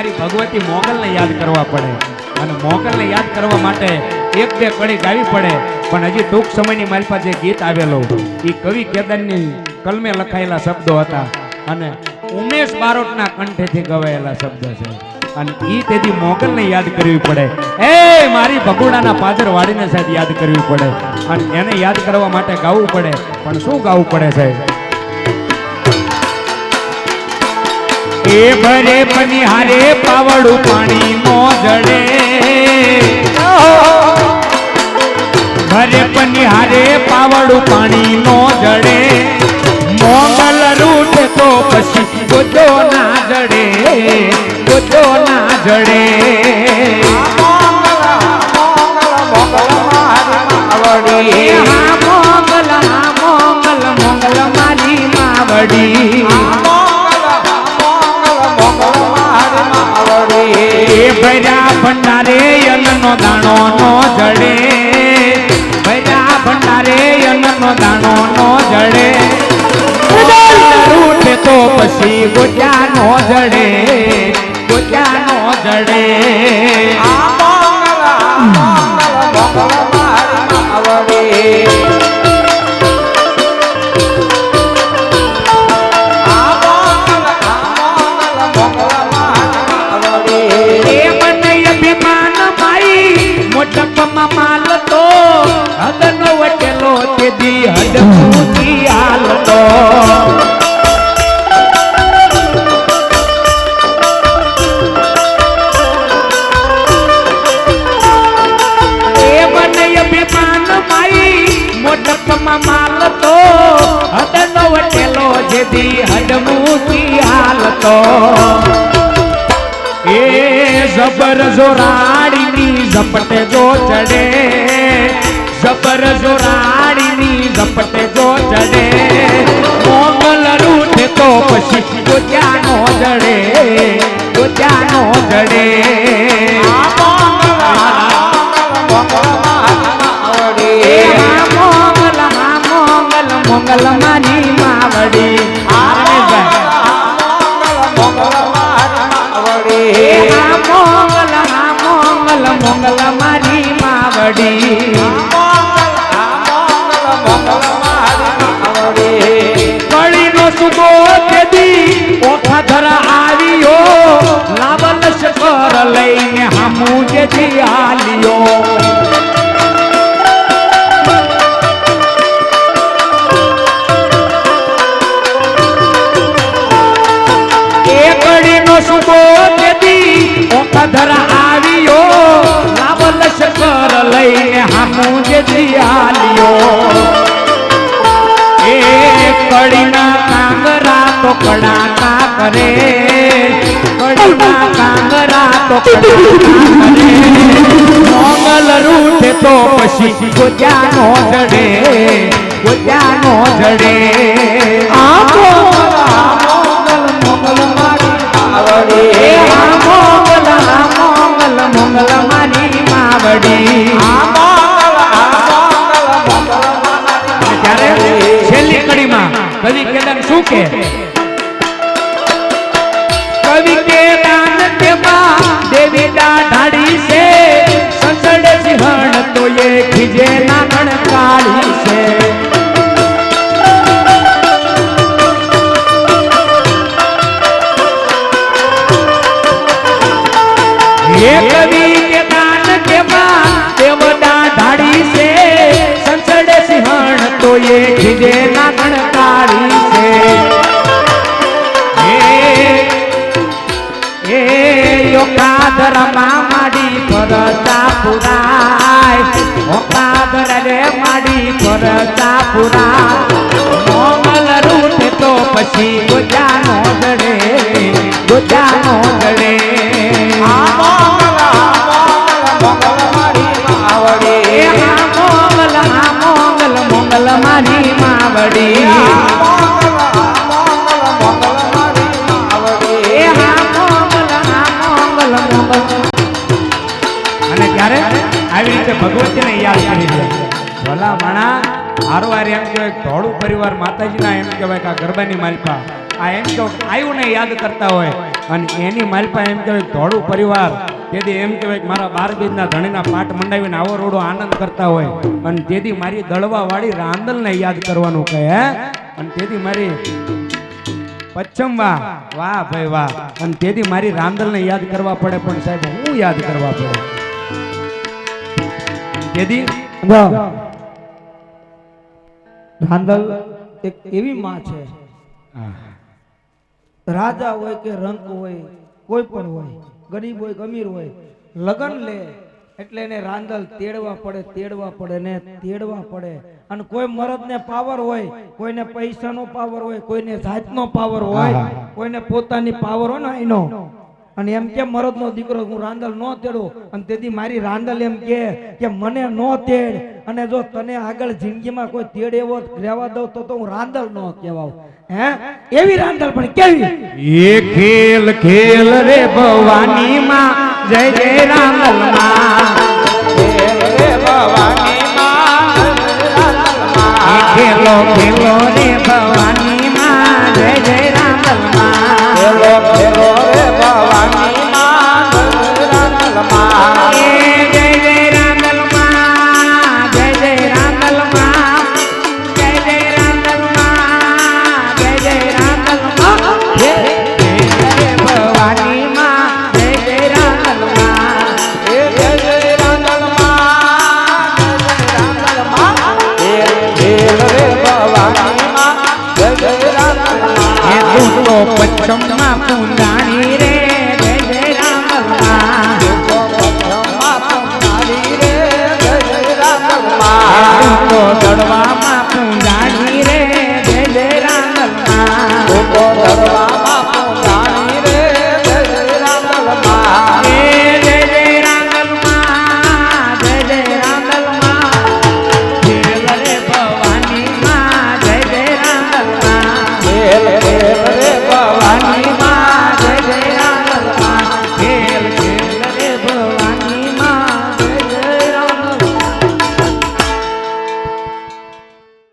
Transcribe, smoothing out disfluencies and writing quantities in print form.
મારી ભગવતી મોગલને યાદ કરવા પડે અને મોગલને યાદ કરવા માટે એક બે કડી ગાવી પડે પણ હજી ટૂંક સમયની મારી પાસે જે ગીત આવેલું એ કવિ કેદારની કલમે લખાયેલા શબ્દો હતા અને ઉમેશ બારોટના કંઠેથી ગવાયેલા શબ્દો છે અને ઈ તેથી મોગલને યાદ કરવી પડે એ મારી ભગુડાના પાદર વાડીને સાહેબ યાદ કરવી પડે અને એને યાદ કરવા માટે ગાવું પડે પણ શું ગાવું પડે સાહેબ એ ભરે પનિહારે પાવડું પાણી નો જડે ભરે પનિહારે પાવડું પાણી નો જડે મોગલ રૂઠ તો પછી ગોજો ના જડે ગોજો ના જડે મોગલ મારી માવડી ભર્યા ભંડારે અન્નનો દાણો નો જડે ભર્યા ભંડારે અન્નનો દાણો નો જડે રૂઠે તો પછી ગોજા નો જડે ગોજા નો જડે માલ તો હદનો વટેલો તે દી હદમુથી હાલતો એ મને અભિમાન માઈ મોટપમાં માલ તો હદનો વટેલો જે દી હદમુથી હાલતો એ જબર જોરાડીની ઝપટે જો ચડે જબર જોરાડીની ઝપટે જો ચડે મોગલ રૂઠે તો પછી ગોજા નો જડે ગોજા નો જડે મોગલ મારી માવડી મોગલ મારી માવડી કળીનો સુગો તેદી ઓખા ધરા આવ્યો લાવલ શકર લઈને હામું જેથી આલ્યો એ કળીનો સુગો તેદી ઓખા ધરા શક્કર લઈને હામું જેથી આલ્યો એ કડીના કાંગરા તો કડાકા કરે કડીના કાંગરા તો કડાકા કરે મોગલ રૂઠે તો પછી ગોજા નો જડે ગોજા નો જડે મોગલ મારી આવડે મોગલ મારી ત્યારે છેલ્લી કડીમાં કવિ કેદાન શું કે કવિ કેદાન તેમાં દેવી ઢાળી છે સંસડે સિંહણ તો એ ખીજે નાગણ કાળી છે એ કવિ કેદાન તેમાં દેવતા ઢાળી છે સંસડે સિંહણ તો એ ખીજે નાગણ કાળી છે એ યોકાદર માડી પરતા પુરાય ઓકાદર રે માડી પરતા પુરાય મોગલ રૂઠે તો પછી ગોજા નો જડે ગોજા નો જડે મોગલ મારી માવડી અને ત્યારે આવી રીતે ભગવતીને યાદ કરી દે ભલા માણા હારવાર એમ કહેવાય ધોળું પરિવાર માતાજીના એમ કહેવાય કે આ ગરબાની માલપા આ એમ કહો આયુને યાદ કરતા હોય અને એની માલપા એમ કહેવાય ધોળું પરિવાર તેથી એમ કહેવાય કે મારા 12 બીજના ધણીના પાટ મંડાવીને આવો રોડો આનંદ કરતા હોય અને તેથી મારી દળવા વાળી રાંદલને યાદ કરવાનું કહે હે અને તેથી મારી પચ્છમ વાહ ભાઈ વાહ અને તેથી મારી રાંદલને યાદ કરવા પડે પણ સાહેબ હું યાદ કરવા પડે તેથી રાંદલ એક એવી માં છે રાજા હોય કે રંક હોય કોઈ પણ હોય ગરીબ હોય કે અમીર હોય લગન લે એટલે એને રાંદલ તેડવા પડે ને તેડવા પડે અને કોઈ મરદને પાવર હોય કોઈને પૈસાનો પાવર હોય કોઈને જાતનો પાવર હોય કોઈને પોતાની પાવર હોય ને એનો અને એમ કે મરદનો દીકરો હું રાંદલ નો તેડું અને તેથી મારી રાંદલ એમ કે મને નો તેડ અને જો તને આગળ જિંદગીમાં કોઈ તેડ એવો રહેવા દઉં તો હું રાંદલ નો કહેવાઉં હે એવી રાંદલ પણ કેવી એ ખેલ ખેલ રે ભવાની માં જય જય રાંદલ માં ખેલ રે ભવાની માં એ ખેલો ખેલો રે ભવાની માં જય જય રાંદલ માં ખેલો ખેલો રે ભવાની માં જય રાંદલ માં એ જય જય રાંદલ માં જય જય રાંદલ માં જય જય રાંદલ માં જય જય રાંદલ માં હે રે ભવાની માં જય જય રાંદલ માં એ જય જય રાંદલ માં જય જય રાંદલ માં એ ખેલ રે ભવાની માં જય જય રાંદલ માં એ તો પચ્છમ માં